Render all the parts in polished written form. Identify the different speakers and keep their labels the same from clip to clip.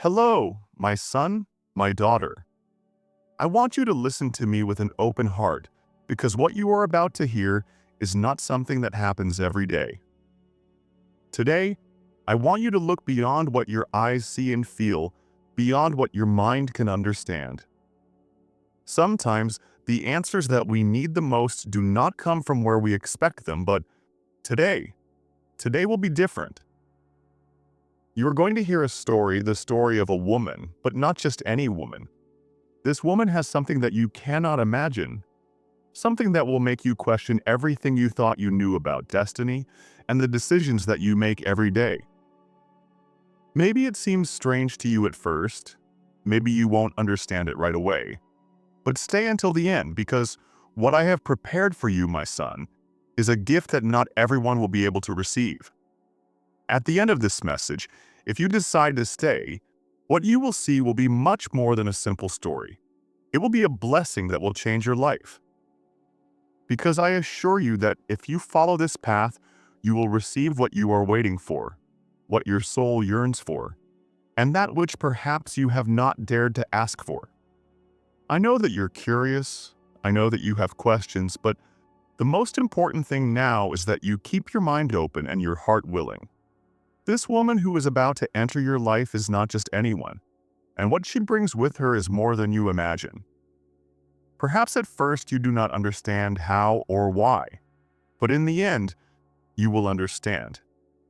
Speaker 1: Hello, my son, my daughter. I want you to listen to me with an open heart because what you are about to hear is not something that happens every day. Today, I want you to look beyond what your eyes see and feel, beyond what your mind can understand. Sometimes, the answers that we need the most do not come from where we expect them, but today, today will be different. You are going to hear a story, the story of a woman, but not just any woman. This woman has something that you cannot imagine, something that will make you question everything you thought you knew about destiny and the decisions that you make every day. Maybe it seems strange to you at first, maybe you won't understand it right away, but stay until the end because what I have prepared for you, my son, is a gift that not everyone will be able to receive. At the end of this message, if you decide to stay, what you will see will be much more than a simple story. It will be a blessing that will change your life. Because I assure you that if you follow this path, you will receive what you are waiting for, what your soul yearns for, and that which perhaps you have not dared to ask for. I know that you're curious, I know that you have questions, but the most important thing now is that you keep your mind open and your heart willing. This woman who is about to enter your life is not just anyone, and what she brings with her is more than you imagine. Perhaps at first you do not understand how or why, but in the end, you will understand.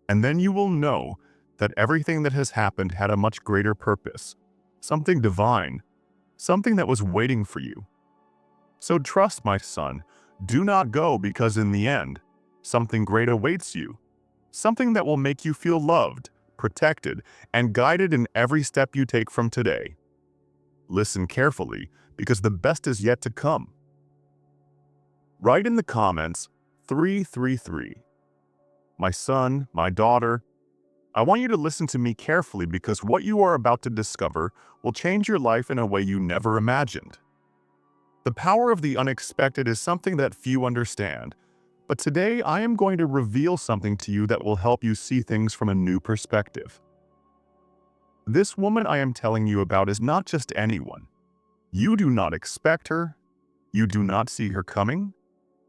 Speaker 1: And then you will know that everything that has happened had a much greater purpose, something divine, something that was waiting for you. So trust, my son, do not go because in the end, something great awaits you, something that will make you feel loved, protected, and guided in every step you take from today. Listen carefully, because the best is yet to come. Write in the comments 333. My son, my daughter, I want you to listen to me carefully because what you are about to discover will change your life in a way you never imagined. The power of the unexpected is something that few understand, but today I am going to reveal something to you that will help you see things from a new perspective. This woman I am telling you about is not just anyone. You do not expect her, you do not see her coming,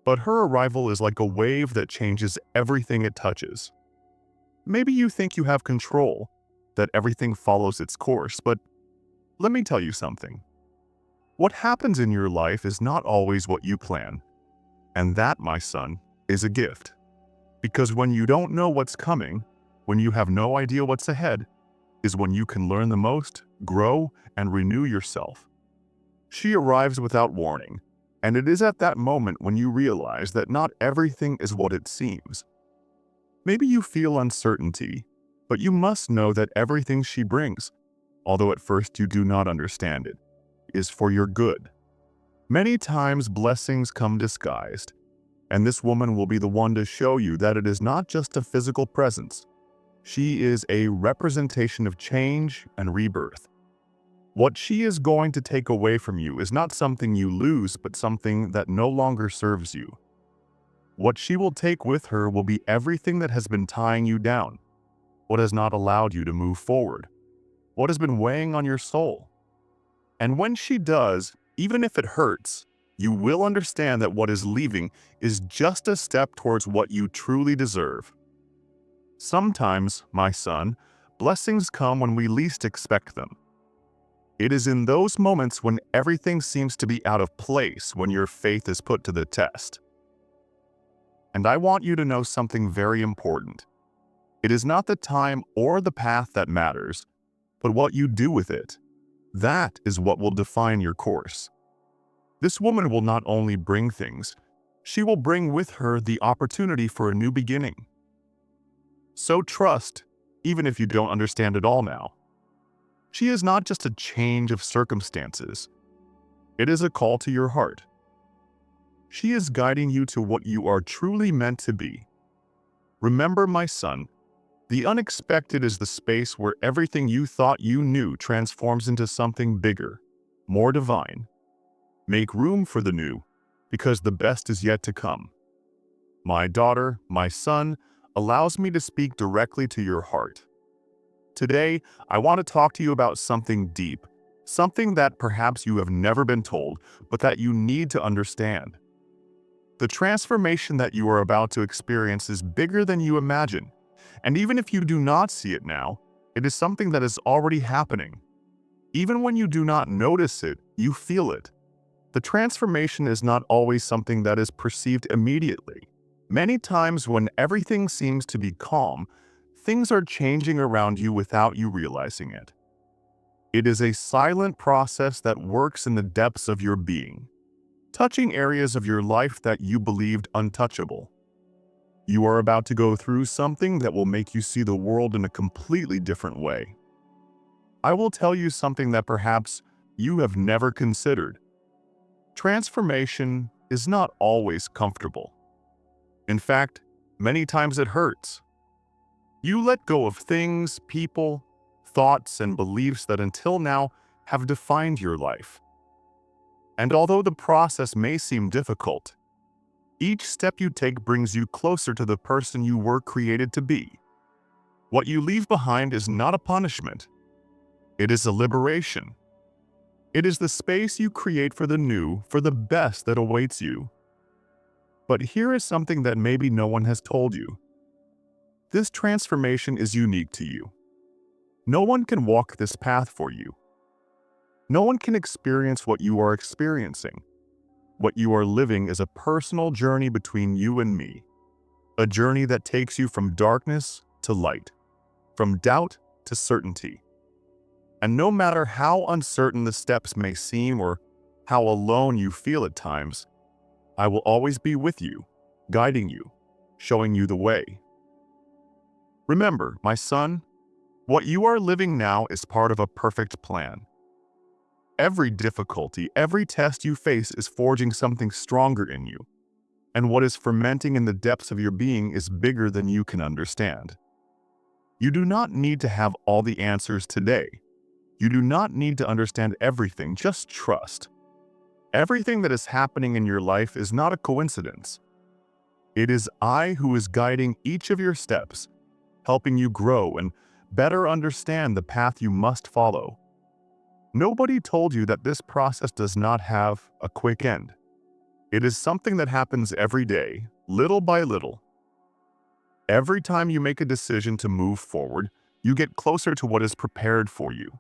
Speaker 1: but her arrival is like a wave that changes everything it touches. Maybe you think you have control, that everything follows its course, but let me tell you something. What happens in your life is not always what you plan, and that, my son, is a gift. Because when you don't know what's coming, when you have no idea what's ahead, is when you can learn the most, grow, and renew yourself. She arrives without warning, and it is at that moment when you realize that not everything is what it seems. Maybe you feel uncertainty, but you must know that everything she brings, although at first you do not understand it, is for your good. Many times blessings come disguised, and this woman will be the one to show you that it is not just a physical presence. She is a representation of change and rebirth. What she is going to take away from you is not something you lose, but something that no longer serves you. What she will take with her will be everything that has been tying you down, what has not allowed you to move forward, what has been weighing on your soul. And when she does, even if it hurts, you will understand that what is leaving is just a step towards what you truly deserve. Sometimes, my son, blessings come when we least expect them. It is in those moments when everything seems to be out of place when your faith is put to the test. And I want you to know something very important. It is not the time or the path that matters, but what you do with it. That is what will define your course. This woman will not only bring things, she will bring with her the opportunity for a new beginning. So trust, even if you don't understand it all now. She is not just a change of circumstances. It is a call to your heart. She is guiding you to what you are truly meant to be. Remember, my son, the unexpected is the space where everything you thought you knew transforms into something bigger, more divine. Make room for the new, because the best is yet to come. My daughter, my son, allows me to speak directly to your heart. Today, I want to talk to you about something deep, something that perhaps you have never been told, but that you need to understand. The transformation that you are about to experience is bigger than you imagine, and even if you do not see it now, it is something that is already happening. Even when you do not notice it, you feel it. The transformation is not always something that is perceived immediately. Many times when everything seems to be calm, things are changing around you without you realizing it. It is a silent process that works in the depths of your being, touching areas of your life that you believed untouchable. You are about to go through something that will make you see the world in a completely different way. I will tell you something that perhaps you have never considered. Transformation is not always comfortable. In fact, many times it hurts. You let go of things, people, thoughts, and beliefs that until now have defined your life. And although the process may seem difficult, each step you take brings you closer to the person you were created to be. What you leave behind is not a punishment. It is a liberation. It is the space you create for the new, for the best that awaits you. But here is something that maybe no one has told you. This transformation is unique to you. No one can walk this path for you. No one can experience what you are experiencing. What you are living is a personal journey between you and me. A journey that takes you from darkness to light, from doubt to certainty. And no matter how uncertain the steps may seem or how alone you feel at times, I will always be with you, guiding you, showing you the way. Remember, my son, what you are living now is part of a perfect plan. Every difficulty, every test you face is forging something stronger in you. And what is fermenting in the depths of your being is bigger than you can understand. You do not need to have all the answers today. You do not need to understand everything, just trust. Everything that is happening in your life is not a coincidence. It is I who is guiding each of your steps, helping you grow and better understand the path you must follow. Nobody told you that this process does not have a quick end. It is something that happens every day, little by little. Every time you make a decision to move forward, you get closer to what is prepared for you.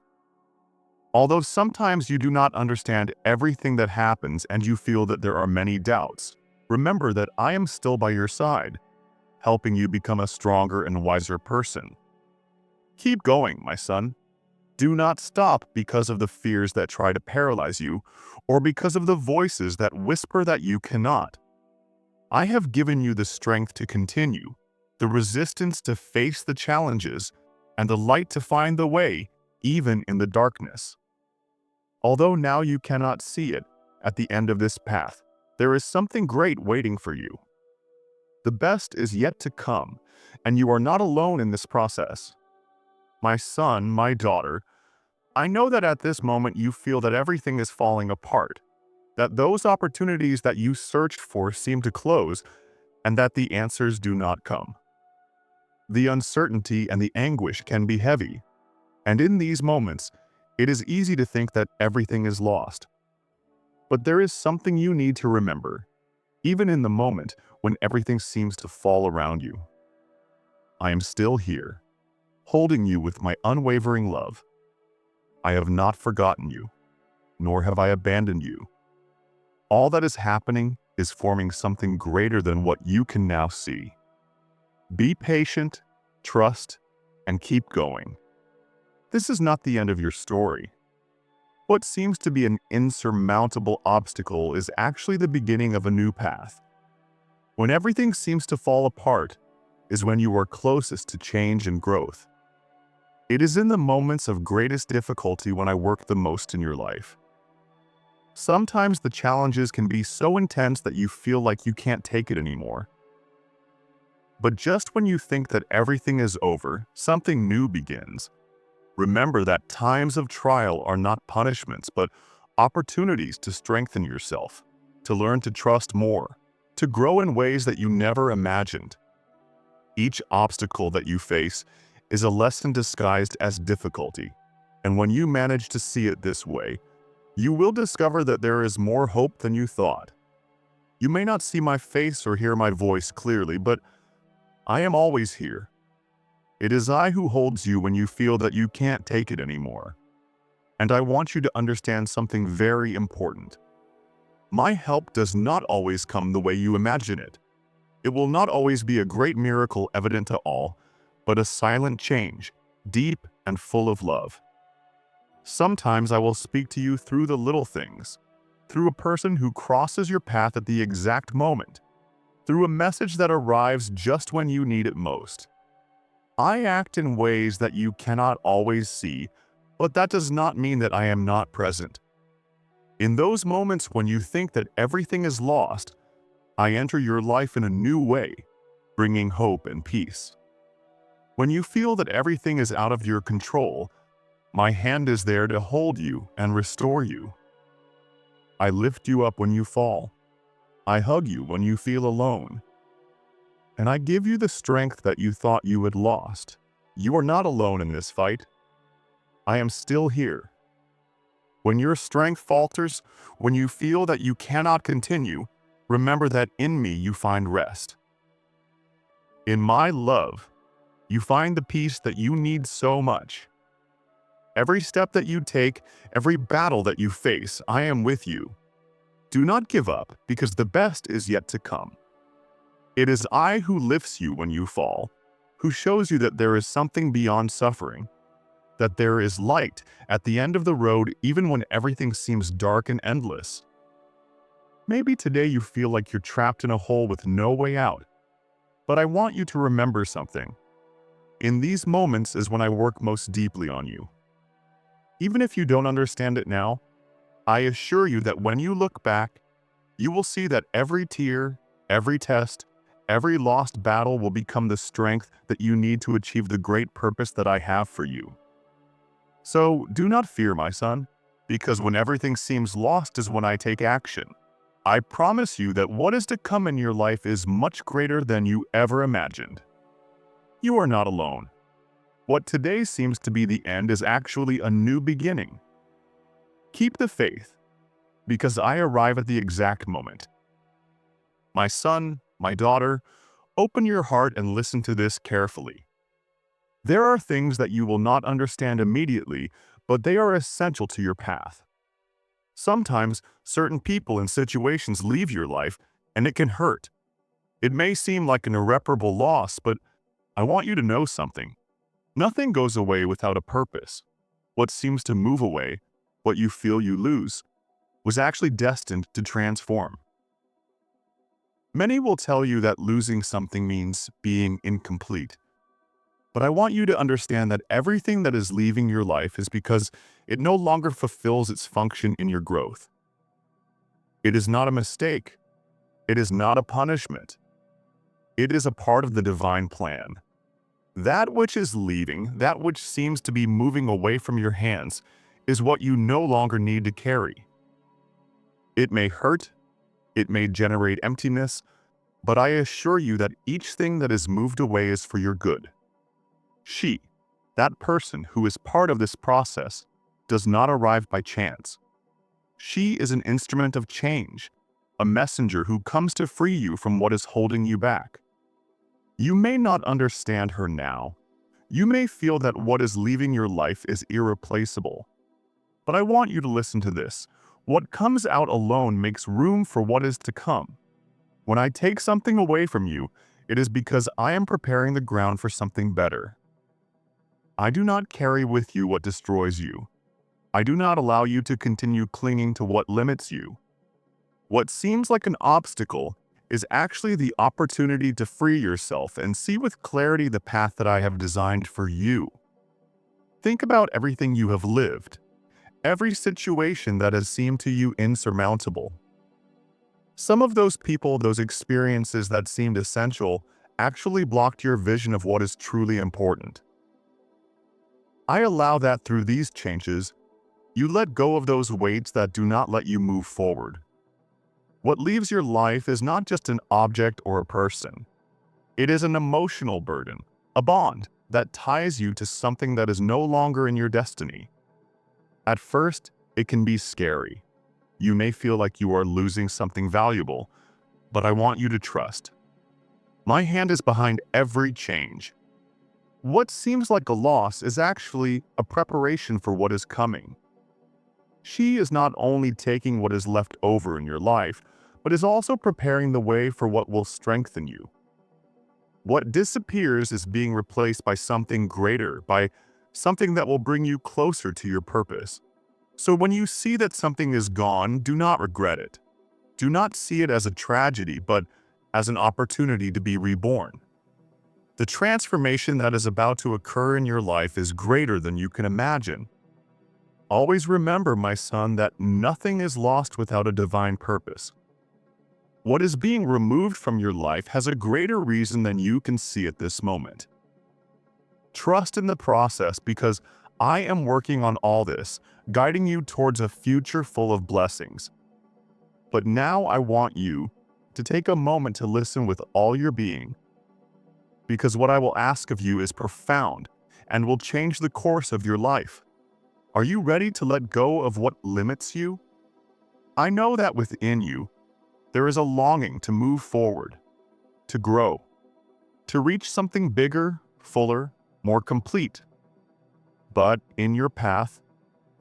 Speaker 1: Although sometimes you do not understand everything that happens and you feel that there are many doubts, remember that I am still by your side, helping you become a stronger and wiser person. Keep going, my son. Do not stop because of the fears that try to paralyze you or because of the voices that whisper that you cannot. I have given you the strength to continue, the resistance to face the challenges, and the light to find the way, even in the darkness. Although now you cannot see it, at the end of this path, there is something great waiting for you. The best is yet to come, and you are not alone in this process. My son, my daughter, I know that at this moment you feel that everything is falling apart, that those opportunities that you searched for seem to close, and that the answers do not come. The uncertainty and the anguish can be heavy, and in these moments, it is easy to think that everything is lost. But there is something you need to remember, even in the moment when everything seems to fall around you. I am still here, holding you with my unwavering love. I have not forgotten you, nor have I abandoned you. All that is happening is forming something greater than what you can now see. Be patient, trust, and keep going. This is not the end of your story. What seems to be an insurmountable obstacle is actually the beginning of a new path. When everything seems to fall apart is when you are closest to change and growth. It is in the moments of greatest difficulty when I work the most in your life. Sometimes the challenges can be so intense that you feel like you can't take it anymore. But just when you think that everything is over, something new begins. Remember that times of trial are not punishments, but opportunities to strengthen yourself, to learn to trust more, to grow in ways that you never imagined. Each obstacle that you face is a lesson disguised as difficulty. And when you manage to see it this way, you will discover that there is more hope than you thought. You may not see my face or hear my voice clearly, but I am always here. It is I who holds you when you feel that you can't take it anymore. And I want you to understand something very important. My help does not always come the way you imagine it. It will not always be a great miracle evident to all, but a silent change, deep and full of love. Sometimes I will speak to you through the little things, through a person who crosses your path at the exact moment, through a message that arrives just when you need it most. I act in ways that you cannot always see, but that does not mean that I am not present. In those moments when you think that everything is lost, I enter your life in a new way, bringing hope and peace. When you feel that everything is out of your control, my hand is there to hold you and restore you. I lift you up when you fall. I hug you when you feel alone. And I give you the strength that you thought you had lost. You are not alone in this fight. I am still here. When your strength falters, when you feel that you cannot continue, remember that in me you find rest. In my love, you find the peace that you need so much. Every step that you take, every battle that you face, I am with you. Do not give up, because the best is yet to come. It is I who lifts you when you fall, who shows you that there is something beyond suffering, that there is light at the end of the road even when everything seems dark and endless. Maybe today you feel like you're trapped in a hole with no way out, but I want you to remember something. In these moments is when I work most deeply on you. Even if you don't understand it now, I assure you that when you look back, you will see that every tear, every test, every lost battle will become the strength that you need to achieve the great purpose that I have for you. So do not fear, my son, because when everything seems lost is when I take action. I promise you that what is to come in your life is much greater than you ever imagined. You are not alone. What today seems to be the end is actually a new beginning. Keep the faith, because I arrive at the exact moment. My son, my daughter, open your heart and listen to this carefully. There are things that you will not understand immediately, but they are essential to your path. Sometimes, certain people and situations leave your life, and it can hurt. It may seem like an irreparable loss, but I want you to know something. Nothing goes away without a purpose. What seems to move away, what you feel you lose, was actually destined to transform. Many will tell you that losing something means being incomplete. But I want you to understand that everything that is leaving your life is because it no longer fulfills its function in your growth. It is not a mistake. It is not a punishment. It is a part of the divine plan. That which is leaving, that which seems to be moving away from your hands, is what you no longer need to carry. It may hurt, it may generate emptiness, but I assure you that each thing that is moved away is for your good. She, that person who is part of this process, does not arrive by chance. She is an instrument of change, a messenger who comes to free you from what is holding you back. You may not understand her now. You may feel that what is leaving your life is irreplaceable. But I want you to listen to this. What comes out alone makes room for what is to come. When I take something away from you, it is because I am preparing the ground for something better. I do not carry with you what destroys you. I do not allow you to continue clinging to what limits you. What seems like an obstacle is actually the opportunity to free yourself and see with clarity the path that I have designed for you. Think about everything you have lived, every situation that has seemed to you insurmountable. Some of those people, those experiences that seemed essential, actually blocked your vision of what is truly important. I allow that through these changes, you let go of those weights that do not let you move forward. What leaves your life is not just an object or a person. It is an emotional burden, a bond, that ties you to something that is no longer in your destiny. At first, it can be scary. You may feel like you are losing something valuable, but I want you to trust. My hand is behind every change. What seems like a loss is actually a preparation for what is coming. She is not only taking what is left over in your life, but is also preparing the way for what will strengthen you. What disappears is being replaced by something greater, by something that will bring you closer to your purpose. So when you see that something is gone, do not regret it. Do not see it as a tragedy, but as an opportunity to be reborn. The transformation that is about to occur in your life is greater than you can imagine. Always remember, my son, that nothing is lost without a divine purpose. What is being removed from your life has a greater reason than you can see at this moment. Trust in the process, because I am working on all this, guiding you towards a future full of blessings. But now I want you to take a moment to listen with all your being, because what I will ask of you is profound and will change the course of your life. Are you ready to let go of what limits you? I know that within you, there is a longing to move forward, to grow, to reach something bigger, fuller, more complete. But in your path,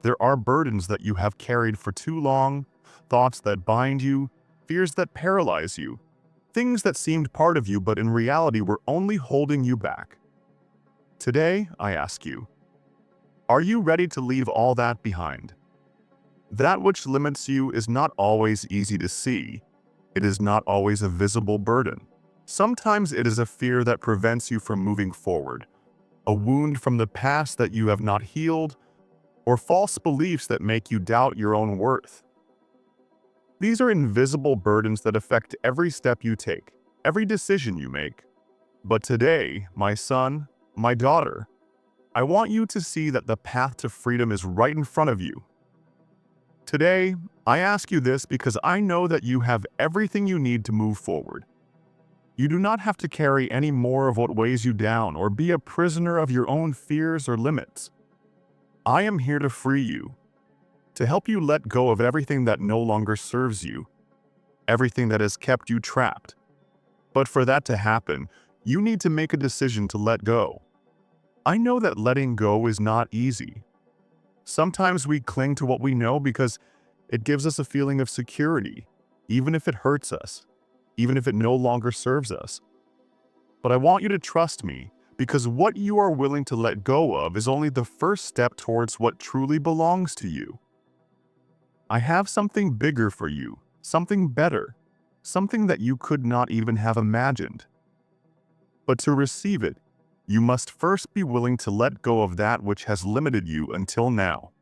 Speaker 1: there are burdens that you have carried for too long, thoughts that bind you, fears that paralyze you, things that seemed part of you but in reality were only holding you back. Today, I ask you, are you ready to leave all that behind? That which limits you is not always easy to see. It is not always a visible burden. Sometimes it is a fear that prevents you from moving forward, a wound from the past that you have not healed, or false beliefs that make you doubt your own worth. These are invisible burdens that affect every step you take, every decision you make. But today, my son, my daughter, I want you to see that the path to freedom is right in front of you. Today, I ask you this because I know that you have everything you need to move forward. You do not have to carry any more of what weighs you down or be a prisoner of your own fears or limits. I am here to free you, to help you let go of everything that no longer serves you, everything that has kept you trapped. But for that to happen, you need to make a decision to let go. I know that letting go is not easy. Sometimes we cling to what we know because it gives us a feeling of security, even if it hurts us, even if it no longer serves us. But I want you to trust me, because what you are willing to let go of is only the first step towards what truly belongs to you. I have something bigger for you, something better, something that you could not even have imagined. But to receive it, you must first be willing to let go of that which has limited you until now.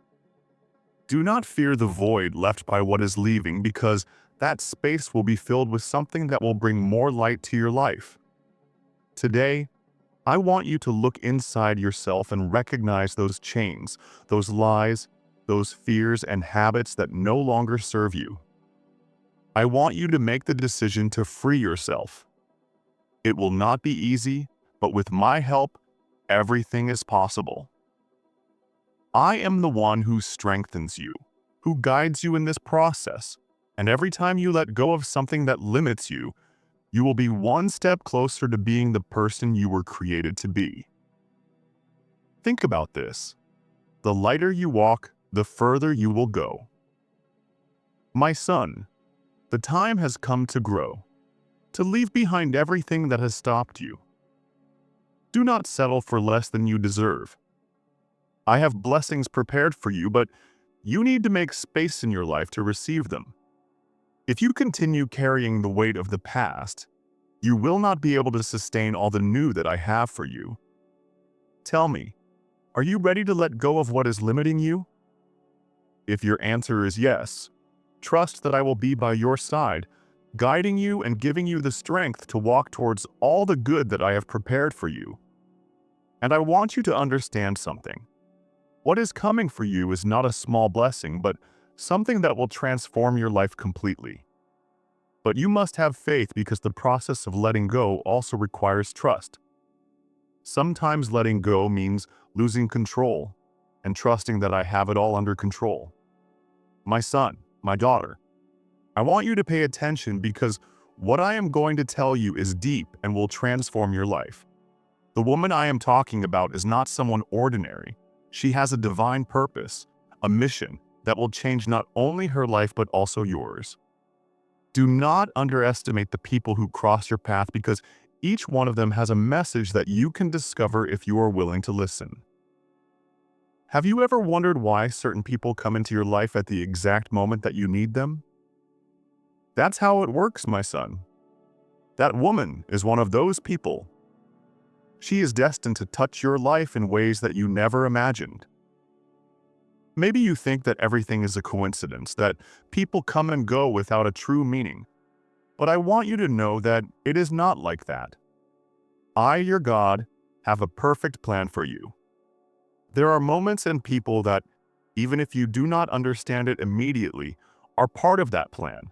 Speaker 1: Do not fear the void left by what is leaving, because that space will be filled with something that will bring more light to your life. Today, I want you to look inside yourself and recognize those chains, those lies, those fears and habits that no longer serve you. I want you to make the decision to free yourself. It will not be easy, but with my help, everything is possible. I am the one who strengthens you, who guides you in this process, and every time you let go of something that limits you, you will be one step closer to being the person you were created to be. Think about this. The lighter you walk, the further you will go. My son, the time has come to grow, to leave behind everything that has stopped you. Do not settle for less than you deserve. I have blessings prepared for you, but you need to make space in your life to receive them. If you continue carrying the weight of the past, you will not be able to sustain all the new that I have for you. Tell me, are you ready to let go of what is limiting you? If your answer is yes, trust that I will be by your side, guiding you and giving you the strength to walk towards all the good that I have prepared for you. And I want you to understand something. What is coming for you is not a small blessing, but something that will transform your life completely. But you must have faith, because the process of letting go also requires trust. Sometimes letting go means losing control and trusting that I have it all under control. My son, my daughter, I want you to pay attention because what I am going to tell you is deep and will transform your life. The woman I am talking about is not someone ordinary. She has a divine purpose, a mission that will change not only her life but also yours. Do not underestimate the people who cross your path because each one of them has a message that you can discover if you are willing to listen. Have you ever wondered why certain people come into your life at the exact moment that you need them? That's how it works, my son. That woman is one of those people. She is destined to touch your life in ways that you never imagined. Maybe you think that everything is a coincidence, that people come and go without a true meaning. But I want you to know that it is not like that. I, your God, have a perfect plan for you. There are moments and people that, even if you do not understand it immediately, are part of that plan.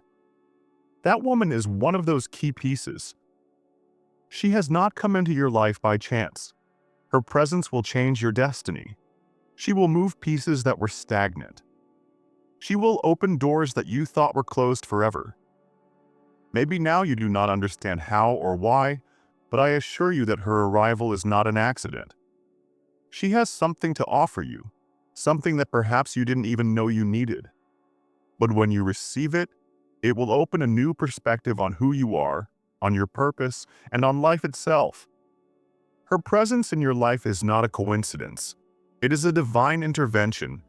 Speaker 1: That woman is one of those key pieces. She has not come into your life by chance. Her presence will change your destiny. She will move pieces that were stagnant. She will open doors that you thought were closed forever. Maybe now you do not understand how or why, but I assure you that her arrival is not an accident. She has something to offer you, something that perhaps you didn't even know you needed. But when you receive it, it will open a new perspective on who you are, on your purpose, and on life itself. Her presence in your life is not a coincidence. It is a divine intervention,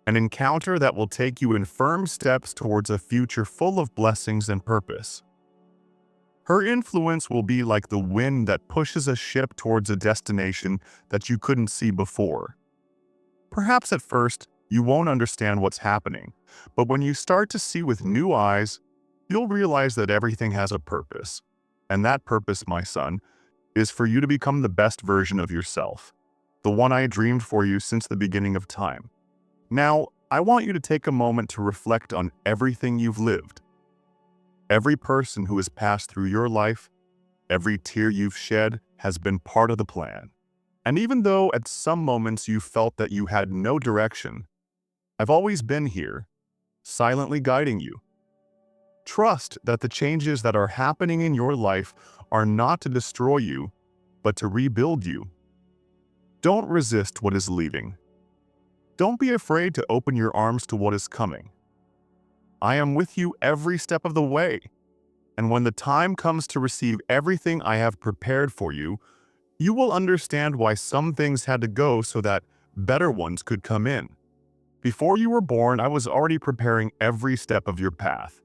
Speaker 1: an encounter that will take you in firm steps towards a future full of blessings and purpose. Her influence will be like the wind that pushes a ship towards a destination that you couldn't see before. Perhaps at first, you won't understand what's happening, but when you start to see with new eyes, you'll realize that everything has a purpose. And that purpose, my son, is for you to become the best version of yourself, the one I dreamed for you since the beginning of time. Now, I want you to take a moment to reflect on everything you've lived. Every person who has passed through your life, every tear you've shed has been part of the plan. And even though at some moments you felt that you had no direction, I've always been here, silently guiding you. Trust that the changes that are happening in your life are not to destroy you, but to rebuild you. Don't resist what is leaving. Don't be afraid to open your arms to what is coming. I am with you every step of the way, and when the time comes to receive everything I have prepared for you, you will understand why some things had to go so that better ones could come in. Before you were born, I was already preparing every step of your path.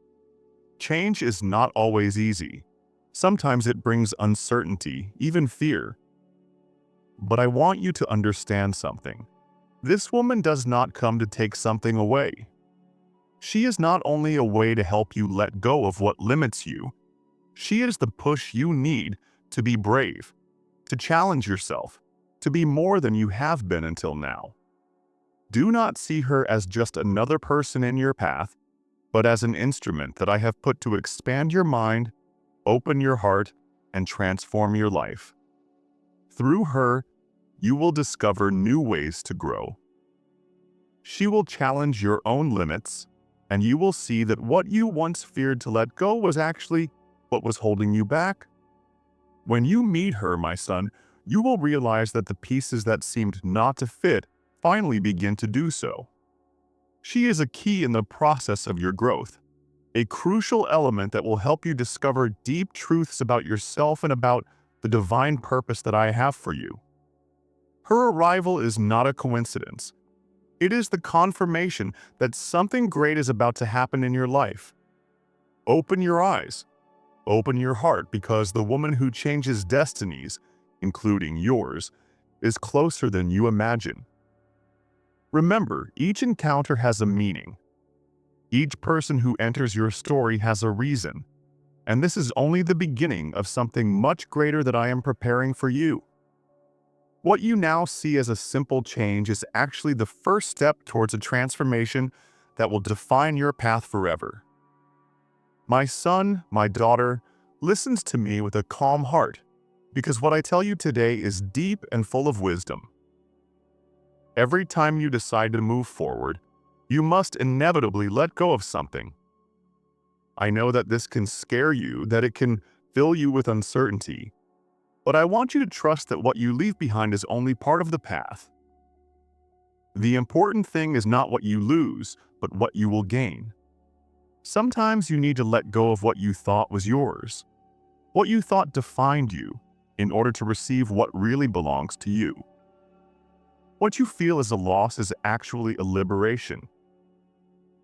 Speaker 1: Change is not always easy. Sometimes it brings uncertainty, even fear. But I want you to understand something. This woman does not come to take something away. She is not only a way to help you let go of what limits you, she is the push you need to be brave, to challenge yourself, to be more than you have been until now. Do not see her as just another person in your path, but as an instrument that I have put to expand your mind, open your heart, and transform your life. Through her, you will discover new ways to grow. She will challenge your own limits, and you will see that what you once feared to let go was actually what was holding you back. When you meet her, my son, you will realize that the pieces that seemed not to fit finally begin to do so. She is a key in the process of your growth, a crucial element that will help you discover deep truths about yourself and about the divine purpose that I have for you. Her arrival is not a coincidence. It is the confirmation that something great is about to happen in your life. Open your eyes, open your heart, because the woman who changes destinies, including yours, is closer than you imagine. Remember, each encounter has a meaning. Each person who enters your story has a reason, and this is only the beginning of something much greater that I am preparing for you. What you now see as a simple change is actually the first step towards a transformation that will define your path forever. My son, my daughter, listens to me with a calm heart, because what I tell you today is deep and full of wisdom. Every time you decide to move forward, you must inevitably let go of something. I know that this can scare you, that it can fill you with uncertainty, but I want you to trust that what you leave behind is only part of the path. The important thing is not what you lose, but what you will gain. Sometimes you need to let go of what you thought was yours, what you thought defined you, in order to receive what really belongs to you. What you feel as a loss is actually a liberation.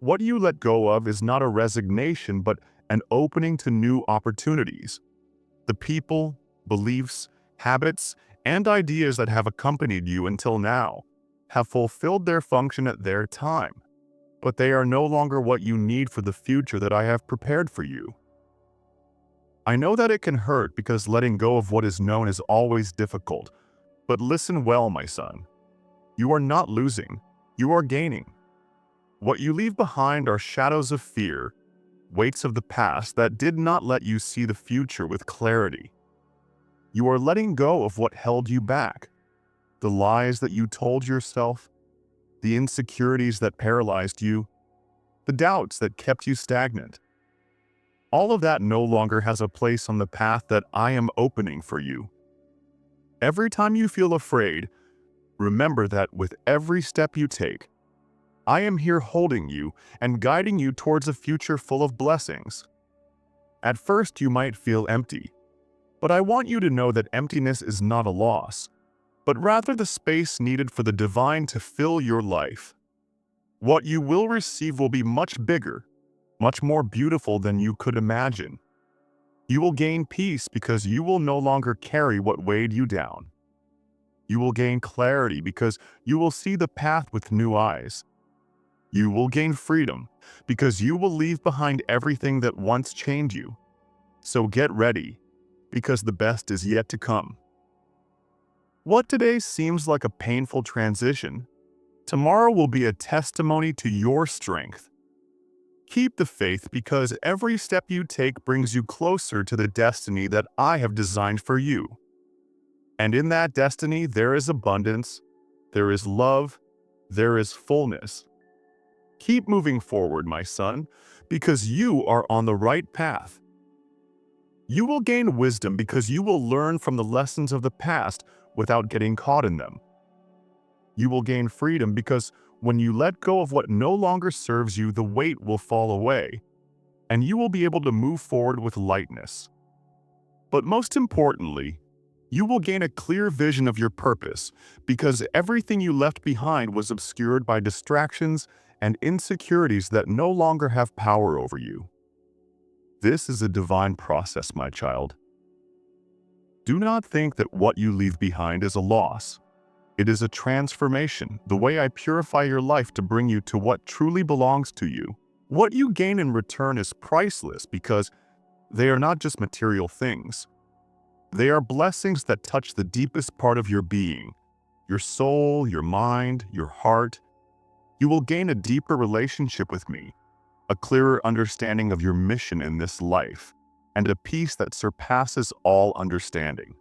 Speaker 1: What you let go of is not a resignation, but an opening to new opportunities. The people, beliefs, habits, and ideas that have accompanied you until now have fulfilled their function at their time, but they are no longer what you need for the future that I have prepared for you. I know that it can hurt because letting go of what is known is always difficult, but listen well, my son. You are not losing, you are gaining. What you leave behind are shadows of fear, weights of the past that did not let you see the future with clarity. You are letting go of what held you back, the lies that you told yourself, the insecurities that paralyzed you, the doubts that kept you stagnant. All of that no longer has a place on the path that I am opening for you. Every time you feel afraid, remember that with every step you take, I am here holding you and guiding you towards a future full of blessings. At first you might feel empty, but I want you to know that emptiness is not a loss, but rather the space needed for the divine to fill your life. What you will receive will be much bigger, much more beautiful than you could imagine. You will gain peace because you will no longer carry what weighed you down. You will gain clarity because you will see the path with new eyes. You will gain freedom because you will leave behind everything that once chained you. So get ready, because the best is yet to come. What today seems like a painful transition, tomorrow will be a testimony to your strength. Keep the faith because every step you take brings you closer to the destiny that I have designed for you. And in that destiny, there is abundance, there is love, there is fullness. Keep moving forward, my son, because you are on the right path. You will gain wisdom because you will learn from the lessons of the past without getting caught in them. You will gain freedom because when you let go of what no longer serves you, the weight will fall away, and you will be able to move forward with lightness. But most importantly, you will gain a clear vision of your purpose because everything you left behind was obscured by distractions and insecurities that no longer have power over you. This is a divine process, my child. Do not think that what you leave behind is a loss. It is a transformation, the way I purify your life to bring you to what truly belongs to you. What you gain in return is priceless because they are not just material things. They are blessings that touch the deepest part of your being, your soul, your mind, your heart. You will gain a deeper relationship with me, a clearer understanding of your mission in this life, and a peace that surpasses all understanding.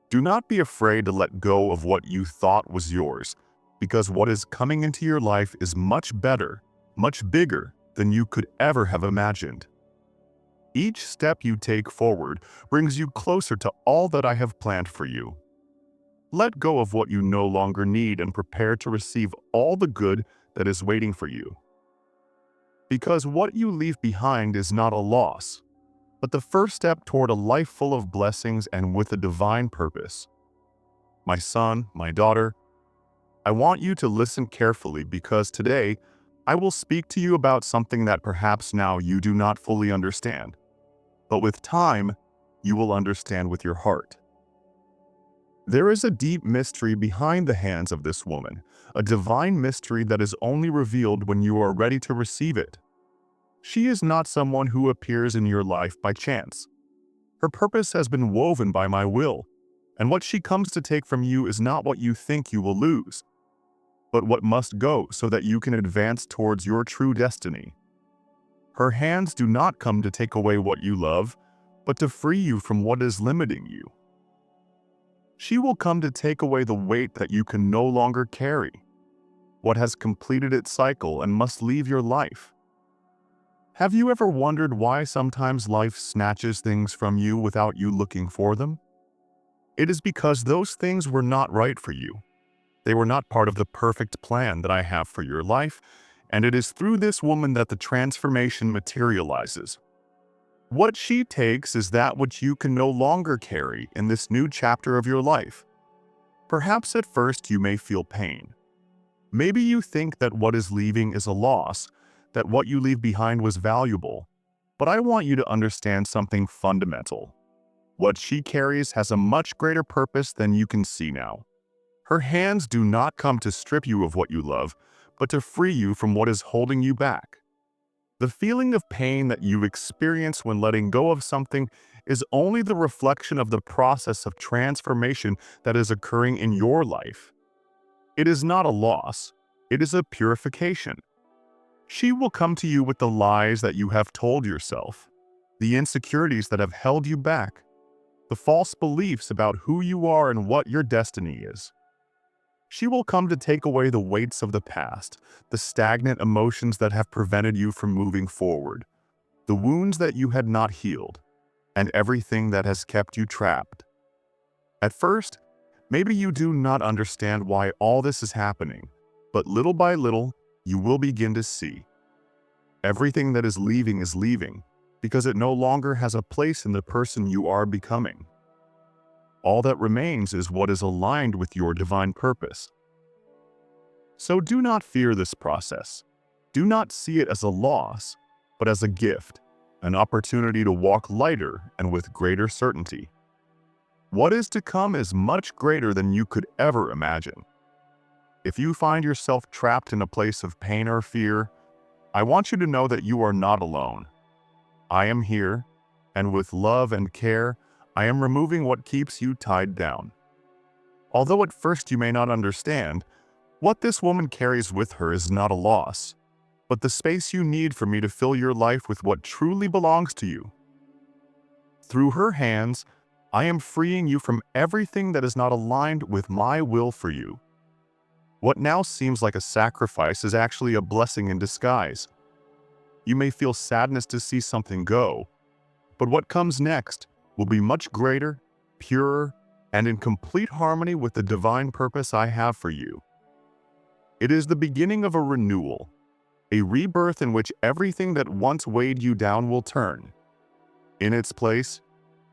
Speaker 1: Do not be afraid to let go of what you thought was yours, because what is coming into your life is much better, much bigger than you could ever have imagined. Each step you take forward brings you closer to all that I have planned for you. Let go of what you no longer need and prepare to receive all the good that is waiting for you. Because what you leave behind is not a loss, but the first step toward a life full of blessings and with a divine purpose. My son, my daughter, I want you to listen carefully because today I will speak to you about something that perhaps now you do not fully understand, but with time, you will understand with your heart. There is a deep mystery behind the hands of this woman, a divine mystery that is only revealed when you are ready to receive it. She is not someone who appears in your life by chance. Her purpose has been woven by my will, and what she comes to take from you is not what you think you will lose, but what must go so that you can advance towards your true destiny. Her hands do not come to take away what you love, but to free you from what is limiting you. She will come to take away the weight that you can no longer carry, what has completed its cycle and must leave your life. Have you ever wondered why sometimes life snatches things from you without you looking for them? It is because those things were not right for you. They were not part of the perfect plan that I have for your life, and it is through this woman that the transformation materializes. What she takes is that which you can no longer carry in this new chapter of your life. Perhaps at first you may feel pain. Maybe you think that what is leaving is a loss, that what you leave behind was valuable. But I want you to understand something fundamental. What she carries has a much greater purpose than you can see now. Her hands do not come to strip you of what you love, but to free you from what is holding you back. The feeling of pain that you experience when letting go of something is only the reflection of the process of transformation that is occurring in your life. It is not a loss, it is a purification. She will come to you with the lies that you have told yourself, the insecurities that have held you back, the false beliefs about who you are and what your destiny is. She will come to take away the weights of the past, the stagnant emotions that have prevented you from moving forward, the wounds that you had not healed, and everything that has kept you trapped. At first, maybe you do not understand why all this is happening, but little by little, you will begin to see. Everything that is leaving because it no longer has a place in the person you are becoming. All that remains is what is aligned with your divine purpose. So do not fear this process. Do not see it as a loss, but as a gift, an opportunity to walk lighter and with greater certainty. What is to come is much greater than you could ever imagine. If you find yourself trapped in a place of pain or fear, I want you to know that you are not alone. I am here, and with love and care, I am removing what keeps you tied down. Although at first you may not understand, what this woman carries with her is not a loss, but the space you need for me to fill your life with what truly belongs to you. Through her hands, I am freeing you from everything that is not aligned with my will for you. What now seems like a sacrifice is actually a blessing in disguise. You may feel sadness to see something go, but what comes next will be much greater, purer, and in complete harmony with the divine purpose I have for you. It is the beginning of a renewal, a rebirth in which everything that once weighed you down will turn. In its place,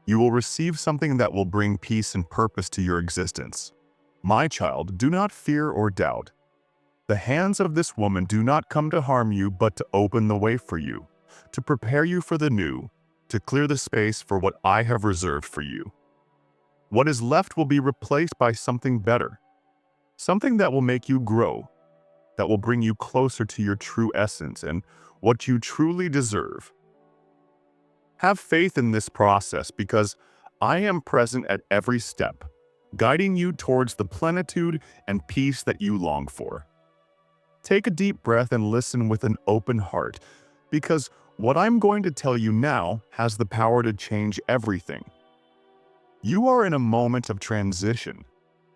Speaker 1: you will receive something that will bring peace and purpose to your existence. My child, do not fear or doubt. The hands of this woman do not come to harm you, but to open the way for you, to prepare you for the new, to clear the space for what I have reserved for you. What is left will be replaced by something better, something that will make you grow, that will bring you closer to your true essence and what you truly deserve. Have faith in this process because I am present at every step, guiding you towards the plenitude and peace that you long for. Take a deep breath and listen with an open heart, because what I'm going to tell you now has the power to change everything. You are in a moment of transition,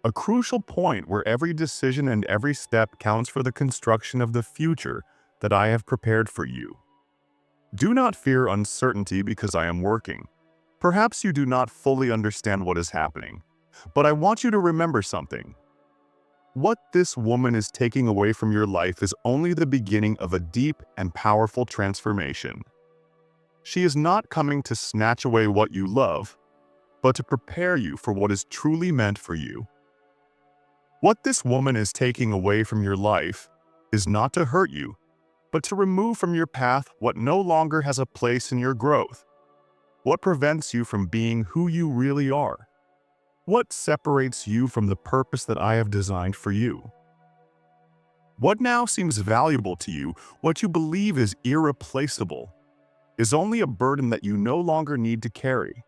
Speaker 1: a crucial point where every decision and every step counts for the construction of the future that I have prepared for you. Do not fear uncertainty because I am working. Perhaps you do not fully understand what is happening, but I want you to remember something. What this woman is taking away from your life is only the beginning of a deep and powerful transformation. She is not coming to snatch away what you love, but to prepare you for what is truly meant for you. What this woman is taking away from your life is not to hurt you, but to remove from your path what no longer has a place in your growth. What prevents you from being who you really are? What separates you from the purpose that I have designed for you? What now seems valuable to you, what you believe is irreplaceable, is only a burden that you no longer need to carry.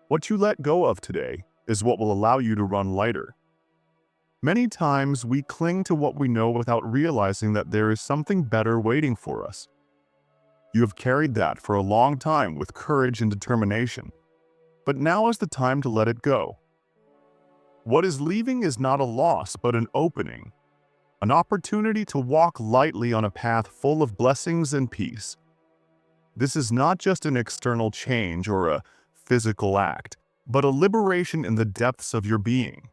Speaker 1: What you let go of today is what will allow you to run lighter. Many times we cling to what we know without realizing that there is something better waiting for us. You have carried that for a long time with courage and determination. But now is the time to let it go. What is leaving is not a loss, but an opening, an opportunity to walk lightly on a path full of blessings and peace. This is not just an external change or a physical act, but a liberation in the depths of your being.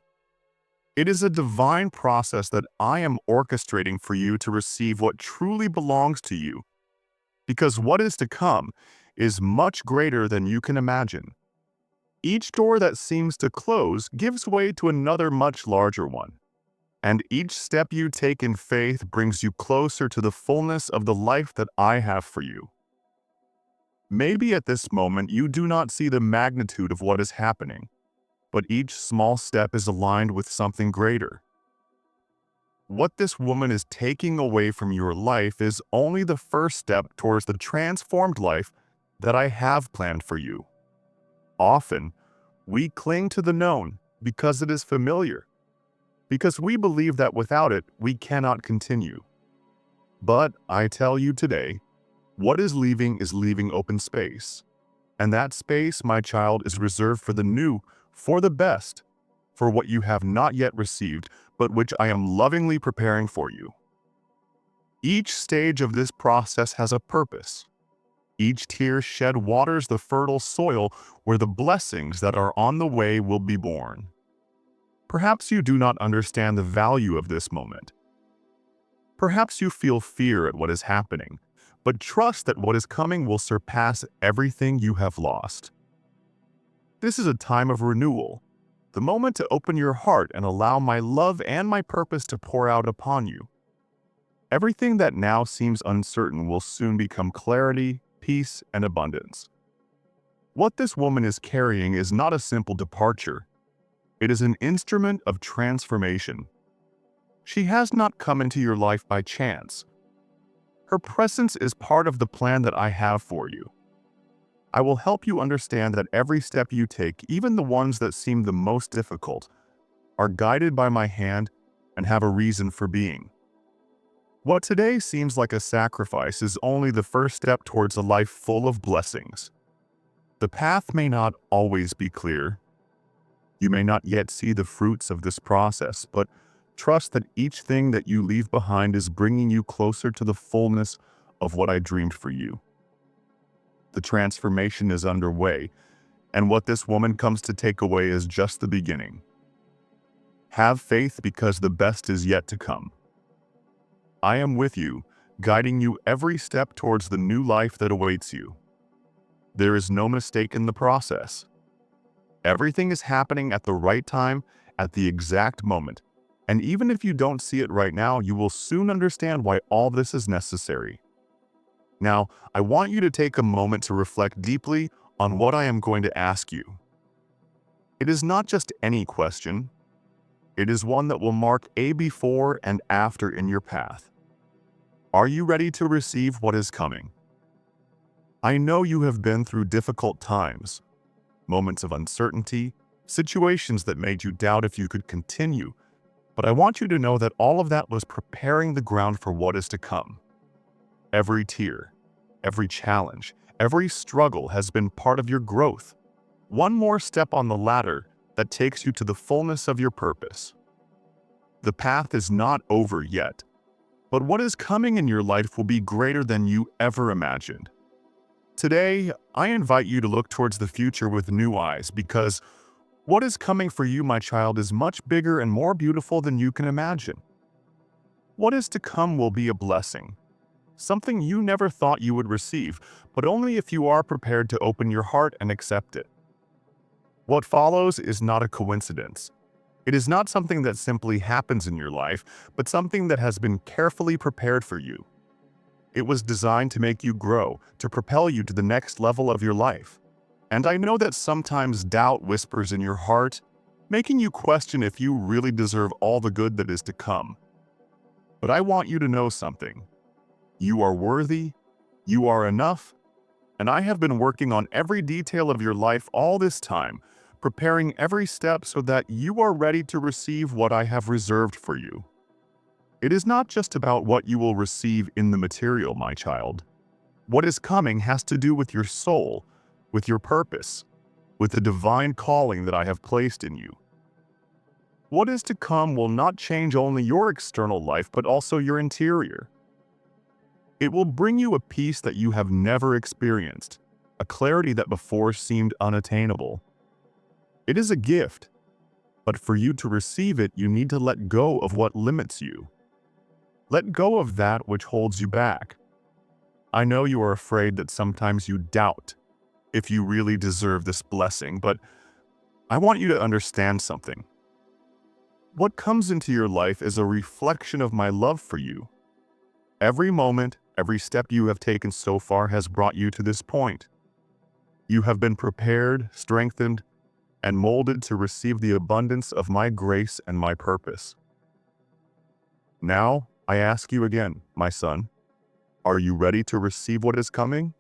Speaker 1: It is a divine process that I am orchestrating for you to receive what truly belongs to you, because what is to come is much greater than you can imagine. Each door that seems to close gives way to another much larger one, and each step you take in faith brings you closer to the fullness of the life that I have for you. Maybe at this moment you do not see the magnitude of what is happening, but each small step is aligned with something greater. What this woman is taking away from your life is only the first step towards the transformed life that I have planned for you. Often, we cling to the known because it is familiar, because we believe that without it, we cannot continue. But I tell you today, what is leaving open space. And that space, my child, is reserved for the new, for the best, for what you have not yet received, but which I am lovingly preparing for you. Each stage of this process has a purpose. Each tear shed waters the fertile soil where the blessings that are on the way will be born. Perhaps you do not understand the value of this moment. Perhaps you feel fear at what is happening, but trust that what is coming will surpass everything you have lost. This is a time of renewal, the moment to open your heart and allow my love and my purpose to pour out upon you. Everything that now seems uncertain will soon become clarity, peace, and abundance. What this woman is carrying is not a simple departure. It is an instrument of transformation. She has not come into your life by chance. Her presence is part of the plan that I have for you. I will help you understand that every step you take, even the ones that seem the most difficult, are guided by my hand and have a reason for being. What today seems like a sacrifice is only the first step towards a life full of blessings. The path may not always be clear. You may not yet see the fruits of this process, but trust that each thing that you leave behind is bringing you closer to the fullness of what I dreamed for you. The transformation is underway, and what this woman comes to take away is just the beginning. Have faith because the best is yet to come. I am with you, guiding you every step towards the new life that awaits you. There is no mistake in the process. Everything is happening at the right time, at the exact moment. And even if you don't see it right now, you will soon understand why all this is necessary. Now, I want you to take a moment to reflect deeply on what I am going to ask you. It is not just any question. It is one that will mark a before and after in your path. Are you ready to receive what is coming? I know you have been through difficult times, moments of uncertainty, situations that made you doubt if you could continue, but I want you to know that all of that was preparing the ground for what is to come. Every tear, every challenge, every struggle has been part of your growth. One more step on the ladder that takes you to the fullness of your purpose. The path is not over yet, but what is coming in your life will be greater than you ever imagined. Today, I invite you to look towards the future with new eyes because what is coming for you, my child, is much bigger and more beautiful than you can imagine. What is to come will be a blessing, something you never thought you would receive, but only if you are prepared to open your heart and accept it. What follows is not a coincidence. It is not something that simply happens in your life, but something that has been carefully prepared for you. It was designed to make you grow, to propel you to the next level of your life. And I know that sometimes doubt whispers in your heart, making you question if you really deserve all the good that is to come. But I want you to know something. You are worthy, you are enough, and I have been working on every detail of your life all this time, preparing every step so that you are ready to receive what I have reserved for you. It is not just about what you will receive in the material, my child. What is coming has to do with your soul, with your purpose, with the divine calling that I have placed in you. What is to come will not change only your external life, but also your interior. It will bring you a peace that you have never experienced, a clarity that before seemed unattainable. It is a gift, but for you to receive it, you need to let go of what limits you. Let go of that which holds you back. I know you are afraid that sometimes you doubt if you really deserve this blessing, but I want you to understand something. What comes into your life is a reflection of my love for you. Every moment, every step you have taken so far has brought you to this point. You have been prepared, strengthened, and molded to receive the abundance of my grace and my purpose. Now, I ask you again, my son, are you ready to receive what is coming?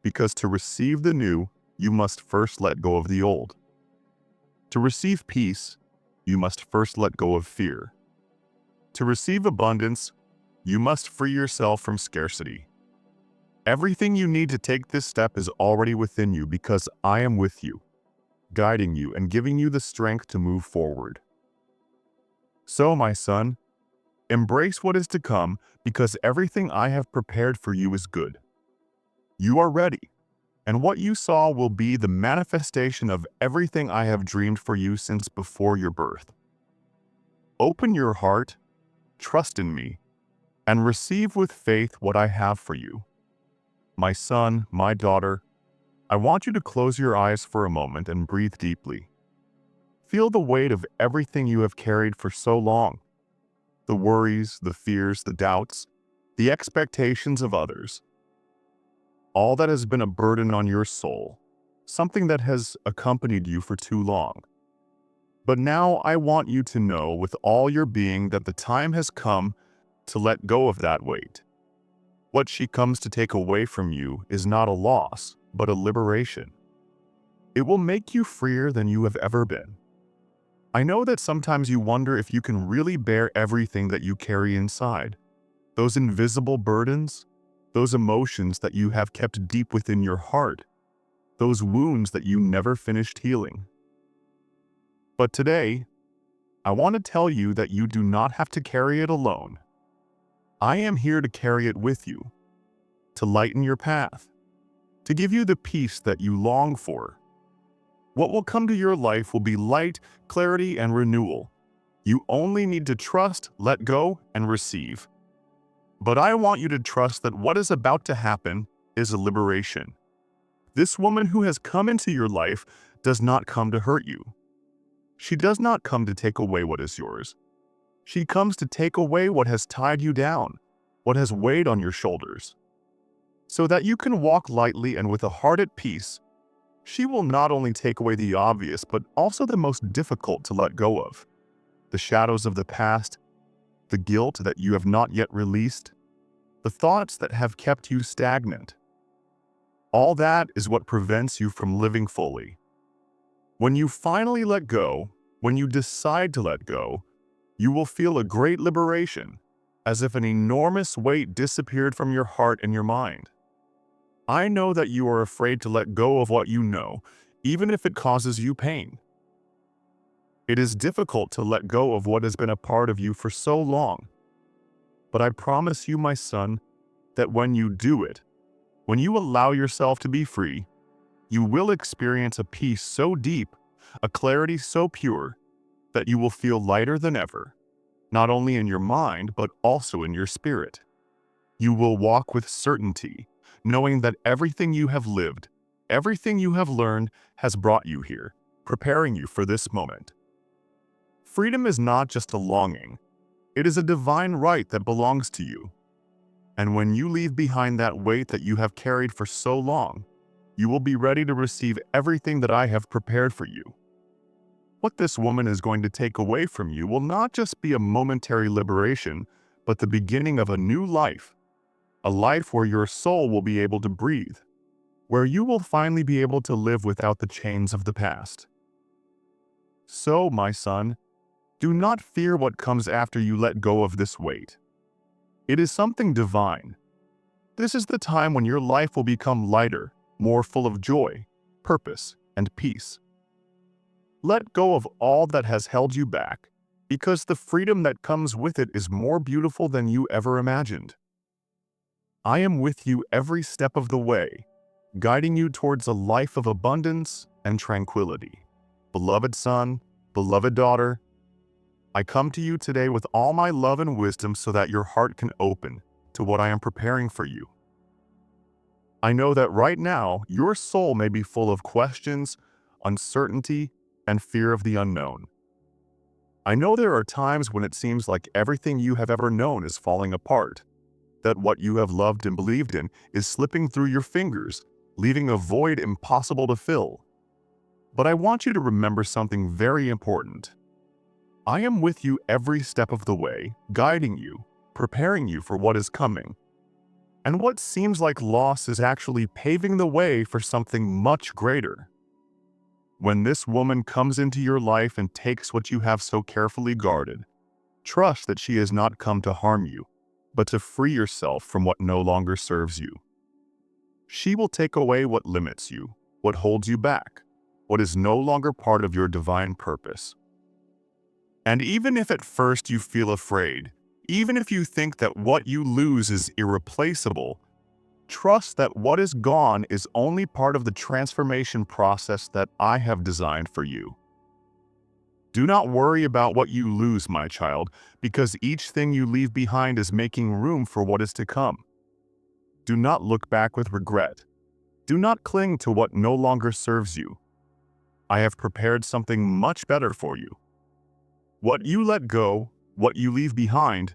Speaker 1: Because to receive the new, you must first let go of the old. To receive peace, you must first let go of fear. To receive abundance, you must free yourself from scarcity. Everything you need to take this step is already within you because I am with you, guiding you and giving you the strength to move forward. So, my son, embrace what is to come because everything I have prepared for you is good. You are ready, and what you saw will be the manifestation of everything I have dreamed for you since before your birth. Open your heart, trust in me, and receive with faith what I have for you. My son, my daughter, I want you to close your eyes for a moment and breathe deeply. Feel the weight of everything you have carried for so long. The worries, the fears, the doubts, the expectations of others. All that has been a burden on your soul, something that has accompanied you for too long. But now I want you to know with all your being that the time has come to let go of that weight. What she comes to take away from you is not a loss, but a liberation. It will make you freer than you have ever been. I know that sometimes you wonder if you can really bear everything that you carry inside. Those invisible burdens, those emotions that you have kept deep within your heart, those wounds that you never finished healing. But today, I want to tell you that you do not have to carry it alone. I am here to carry it with you, to lighten your path, to give you the peace that you long for. What will come to your life will be light, clarity, and renewal. You only need to trust, let go, and receive. But I want you to trust that what is about to happen is a liberation. This woman who has come into your life does not come to hurt you. She does not come to take away what is yours. She comes to take away what has tied you down, what has weighed on your shoulders. So that you can walk lightly and with a heart at peace, she will not only take away the obvious, but also the most difficult to let go of. The shadows of the past, the guilt that you have not yet released, the thoughts that have kept you stagnant. All that is what prevents you from living fully. When you finally let go, when you decide to let go, you will feel a great liberation, as if an enormous weight disappeared from your heart and your mind. I know that you are afraid to let go of what you know, even if it causes you pain. It is difficult to let go of what has been a part of you for so long. But I promise you, my son, that when you do it, when you allow yourself to be free, you will experience a peace so deep, a clarity so pure, that you will feel lighter than ever, not only in your mind, but also in your spirit. You will walk with certainty, knowing that everything you have lived, everything you have learned has brought you here, preparing you for this moment. Freedom is not just a longing, it is a divine right that belongs to you. And when you leave behind that weight that you have carried for so long, you will be ready to receive everything that I have prepared for you. What this woman is going to take away from you will not just be a momentary liberation, but the beginning of a new life. A life where your soul will be able to breathe, where you will finally be able to live without the chains of the past. So, my son, do not fear what comes after you let go of this weight. It is something divine. This is the time when your life will become lighter, more full of joy, purpose, and peace. Let go of all that has held you back, because the freedom that comes with it is more beautiful than you ever imagined. I am with you every step of the way, guiding you towards a life of abundance and tranquility. Beloved son, beloved daughter, I come to you today with all my love and wisdom so that your heart can open to what I am preparing for you. I know that right now, your soul may be full of questions, uncertainty, and fear of the unknown. I know there are times when it seems like everything you have ever known is falling apart, that what you have loved and believed in is slipping through your fingers, leaving a void impossible to fill. But I want you to remember something very important. I am with you every step of the way, guiding you, preparing you for what is coming. And what seems like loss is actually paving the way for something much greater. When this woman comes into your life and takes what you have so carefully guarded, trust that she has not come to harm you, but to free yourself from what no longer serves you. She will take away what limits you, what holds you back, what is no longer part of your divine purpose. And even if at first you feel afraid, even if you think that what you lose is irreplaceable, trust that what is gone is only part of the transformation process that I have designed for you. Do not worry about what you lose, my child, because each thing you leave behind is making room for what is to come. Do not look back with regret. Do not cling to what no longer serves you. I have prepared something much better for you. What you let go, what you leave behind,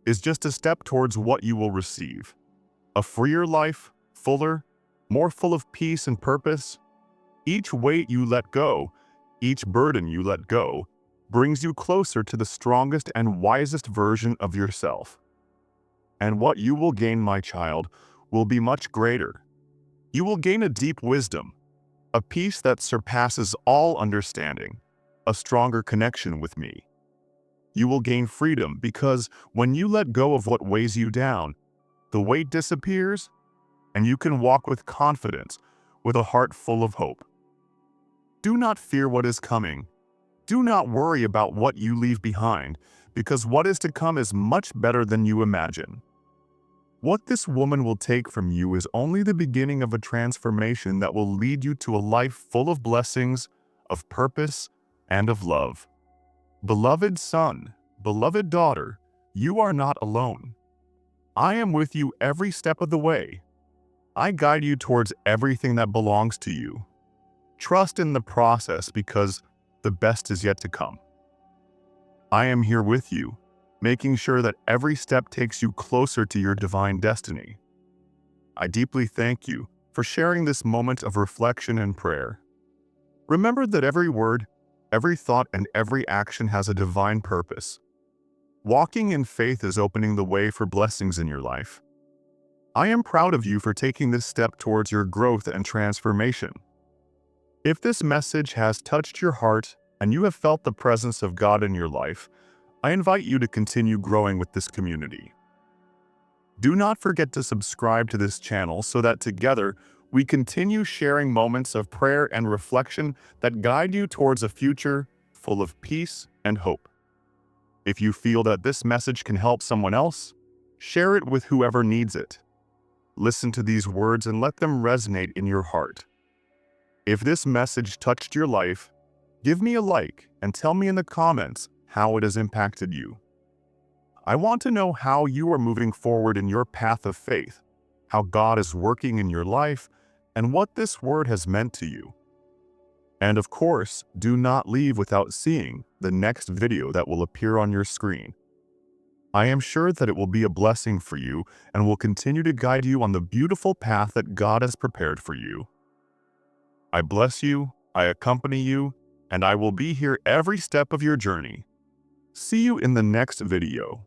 Speaker 1: is just a step towards what you will receive. A freer life, fuller, more full of peace and purpose. Each weight you let go, each burden you let go, brings you closer to the strongest and wisest version of yourself. And what you will gain, my child, will be much greater. You will gain a deep wisdom, a peace that surpasses all understanding, a stronger connection with me. You will gain freedom because when you let go of what weighs you down, the weight disappears and you can walk with confidence, with a heart full of hope. Do not fear what is coming. Do not worry about what you leave behind, because what is to come is much better than you imagine. What this woman will take from you is only the beginning of a transformation that will lead you to a life full of blessings, of purpose, and of love. Beloved son, beloved daughter, you are not alone. I am with you every step of the way. I guide you towards everything that belongs to you. Trust in the process because the best is yet to come. I am here with you, making sure that every step takes you closer to your divine destiny. I deeply thank you for sharing this moment of reflection and prayer. Remember that every word, every thought, and every action has a divine purpose. Walking in faith is opening the way for blessings in your life. I am proud of you for taking this step towards your growth and transformation. If this message has touched your heart and you have felt the presence of God in your life, I invite you to continue growing with this community. Do not forget to subscribe to this channel so that together we continue sharing moments of prayer and reflection that guide you towards a future full of peace and hope. If you feel that this message can help someone else, share it with whoever needs it. Listen to these words and let them resonate in your heart. If this message touched your life, give me a like and tell me in the comments how it has impacted you. I want to know how you are moving forward in your path of faith, how God is working in your life, and what this word has meant to you. And of course, do not leave without seeing the next video that will appear on your screen. I am sure that it will be a blessing for you and will continue to guide you on the beautiful path that God has prepared for you. I bless you, I accompany you, and I will be here every step of your journey. See you in the next video.